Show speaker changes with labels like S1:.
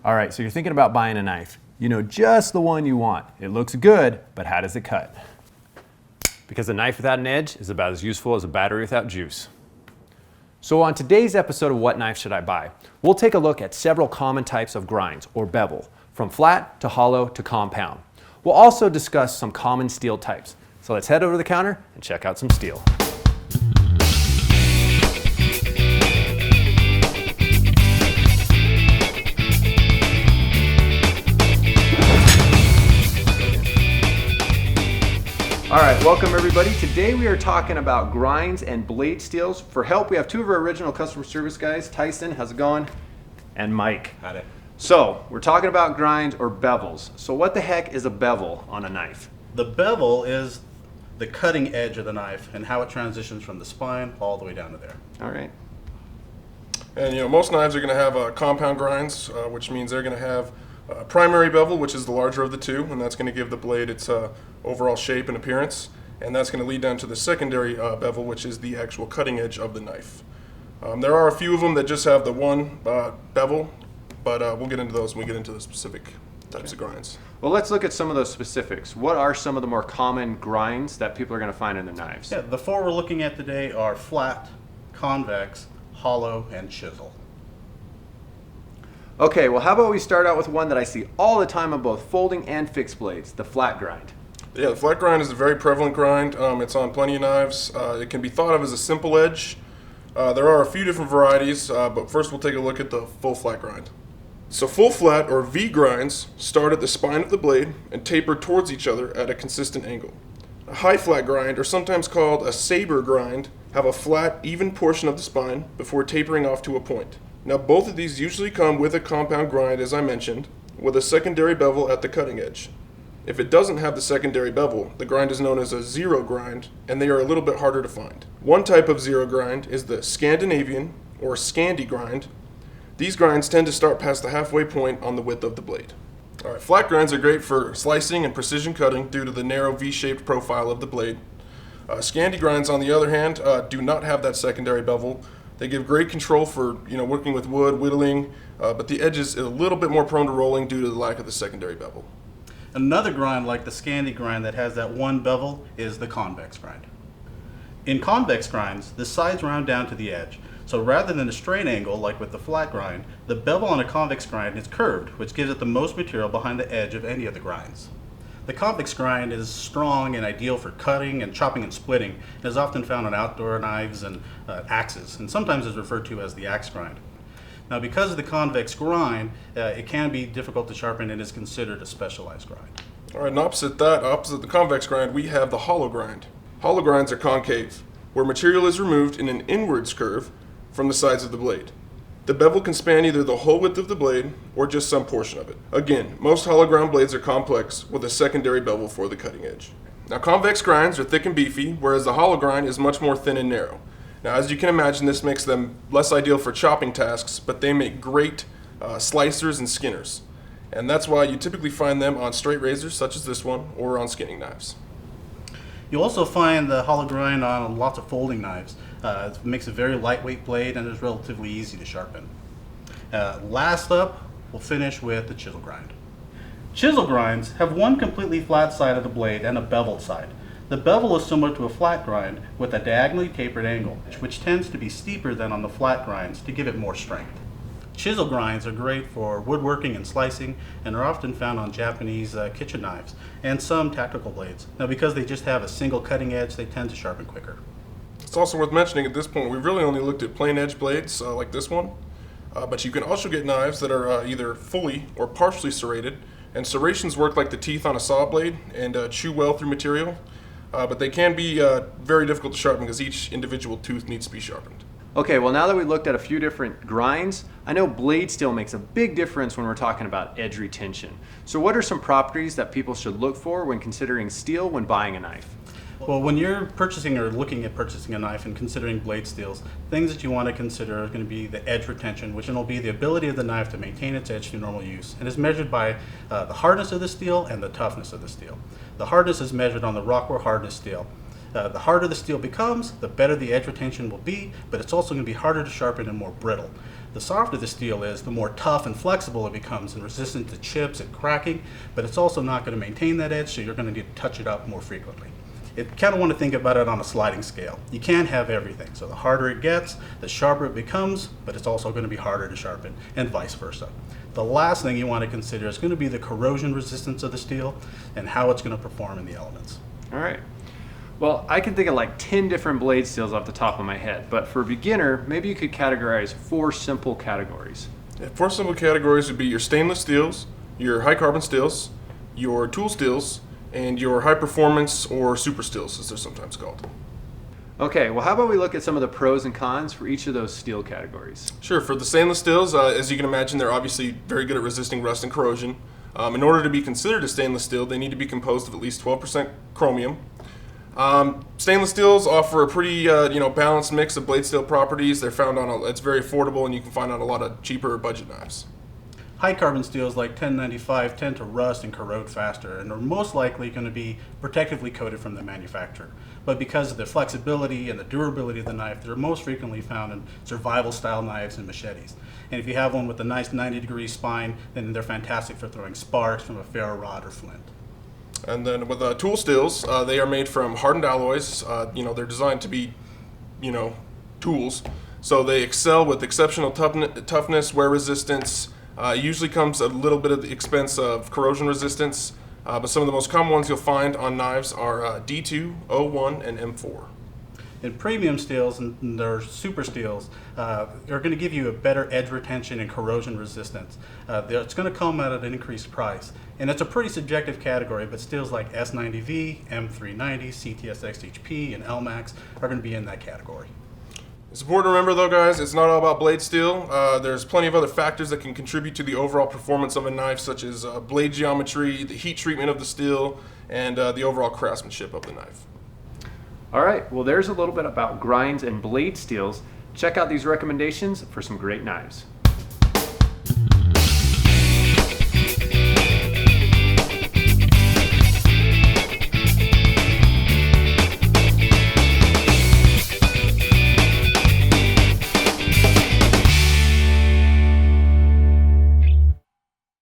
S1: All right, so you're thinking about buying a knife. You know just the one you want. It looks good, but how does it cut? Because a knife without an edge is about as useful as a battery without juice. So on today's episode of What Knife Should I Buy, we'll take a look at several common types of grinds, or bevel, from flat to hollow to compound. We'll also discuss some common steel types. So let's head over to the counter and check out some steel. All right, welcome everybody. Today we are talking about grinds and blade steels. For help, we have two of our original customer service guys, Tyson, how's it going? And Mike.
S2: Howdy.
S1: So, we're talking about grinds or bevels. So what the heck is a bevel on a knife?
S2: The bevel is the cutting edge of the knife and how it transitions from the spine all the way down to there.
S1: All right.
S3: And most knives are going to have compound grinds, which means they're going to have a primary bevel, which is the larger of the two, and that's going to give the blade its overall shape and appearance. And that's going to lead down to the secondary bevel, which is the actual cutting edge of the knife. There are a few of them that just have the one bevel, but we'll get into those when we get into the specific types of grinds.
S1: Well, let's look at some of those specifics. What are some of the more common grinds that people are going to find in their knives?
S2: Yeah, the four we're looking at today are flat, convex, hollow, and chisel.
S1: Okay, well how about we start out with one that I see all the time on both folding and fixed blades, the flat grind.
S3: Yeah, the flat grind is a very prevalent grind. It's on plenty of knives. It can be thought of as a simple edge. There are a few different varieties, but first we'll take a look at the full flat grind. So full flat or V grinds start at the spine of the blade and taper towards each other at a consistent angle. A high flat grind, or sometimes called a saber grind, have a flat, even portion of the spine before tapering off to a point. Now both of these usually come with a compound grind, as I mentioned, with a secondary bevel at the cutting edge. If it doesn't have the secondary bevel, the grind is known as a zero grind, and they are a little bit harder to find. One type of zero grind is the Scandinavian or Scandi grind. These grinds tend to start past the halfway point on the width of the blade. All right, flat grinds are great for slicing and precision cutting due to the narrow V-shaped profile of the blade. Scandi grinds, on the other hand, do not have that secondary bevel. They give great control for working with wood, whittling, but the edge is a little bit more prone to rolling due to the lack of the secondary bevel.
S2: Another grind like the Scandi grind that has that one bevel is the convex grind. In convex grinds, the sides round down to the edge. So rather than a straight angle like with the flat grind, the bevel on a convex grind is curved, which gives it the most material behind the edge of any of the grinds. The convex grind is strong and ideal for cutting and chopping and splitting, and is often found on outdoor knives and axes, and sometimes is referred to as the axe grind. Now, because of the convex grind, it can be difficult to sharpen and is considered a specialized grind.
S3: All right, and opposite the convex grind, we have the hollow grind. Hollow grinds are concave, where material is removed in an inwards curve from the sides of the blade. The bevel can span either the whole width of the blade or just some portion of it. Again, most hollow grind blades are complex with a secondary bevel for the cutting edge. Now, convex grinds are thick and beefy, whereas the hollow grind is much more thin and narrow. Now, as you can imagine, this makes them less ideal for chopping tasks, but they make great slicers and skinners. And that's why you typically find them on straight razors such as this one or on skinning knives.
S2: You'll also find the hollow grind on lots of folding knives. It makes a very lightweight blade and is relatively easy to sharpen. Last up, we'll finish with the chisel grind. Chisel grinds have one completely flat side of the blade and a beveled side. The bevel is similar to a flat grind with a diagonally tapered angle, which tends to be steeper than on the flat grinds to give it more strength. Chisel grinds are great for woodworking and slicing and are often found on Japanese kitchen knives and some tactical blades. Now, because they just have a single cutting edge, they tend to sharpen quicker.
S3: It's also worth mentioning at this point, we've really only looked at plain edge blades like this one, but you can also get knives that are either fully or partially serrated, and serrations work like the teeth on a saw blade and chew well through material, but they can be very difficult to sharpen because each individual tooth needs to be sharpened.
S1: Okay, well now that we looked at a few different grinds, I know blade steel makes a big difference when we're talking about edge retention. So what are some properties that people should look for when considering steel when buying a knife?
S2: Well, when you're purchasing or looking at purchasing a knife and considering blade steels, things that you want to consider are going to be the edge retention, which will be the ability of the knife to maintain its edge through normal use, and is measured by the hardness of the steel and the toughness of the steel. The hardness is measured on the Rockwell hardness scale. The harder the steel becomes, the better the edge retention will be, but it's also going to be harder to sharpen and more brittle. The softer the steel is, the more tough and flexible it becomes and resistant to chips and cracking, but it's also not going to maintain that edge, so you're going to need to touch it up more frequently. You kind of want to think about it on a sliding scale. You can't have everything, so the harder it gets, the sharper it becomes, but it's also going to be harder to sharpen, and vice versa. The last thing you want to consider is going to be the corrosion resistance of the steel and how it's going to perform in the elements.
S1: All right. Well, I can think of like 10 different blade steels off the top of my head, but for a beginner, maybe you could categorize 4 simple categories.
S3: Yeah, 4 simple categories would be your stainless steels, your high carbon steels, your tool steels, and your high performance or super steels, as they're sometimes called.
S1: Okay, well, how about we look at some of the pros and cons for each of those steel categories?
S3: Sure, for the stainless steels, as you can imagine, they're obviously very good at resisting rust and corrosion. In order to be considered a stainless steel, they need to be composed of at least 12% chromium. Stainless steels offer a pretty balanced mix of blade steel properties. They're found on it's very affordable, and you can find on a lot of cheaper budget knives.
S2: High carbon steels like 1095 tend to rust and corrode faster and are most likely going to be protectively coated from the manufacturer. But because of the flexibility and the durability of the knife, they're most frequently found in survival style knives and machetes. And if you have one with a nice 90-degree spine, then they're fantastic for throwing sparks from a ferro rod or flint.
S3: And then with tool steels, they are made from hardened alloys. They're designed to be, tools. So they excel with exceptional toughness, wear resistance. Usually comes at a little bit at the expense of corrosion resistance. But some of the most common ones you'll find on knives are D2, O1, and M4.
S2: And premium steels and their super steels are going to give you a better edge retention and corrosion resistance. It's going to come at an increased price. And it's a pretty subjective category, but steels like S90V, M390, CTS-XHP, and LMAX are going to be in that category.
S3: It's important to remember, though, guys, it's not all about blade steel. There's plenty of other factors that can contribute to the overall performance of a knife, such as blade geometry, the heat treatment of the steel, and the overall craftsmanship of the knife.
S1: All right, well, there's a little bit about grinds and blade steels. Check out these recommendations for some great knives.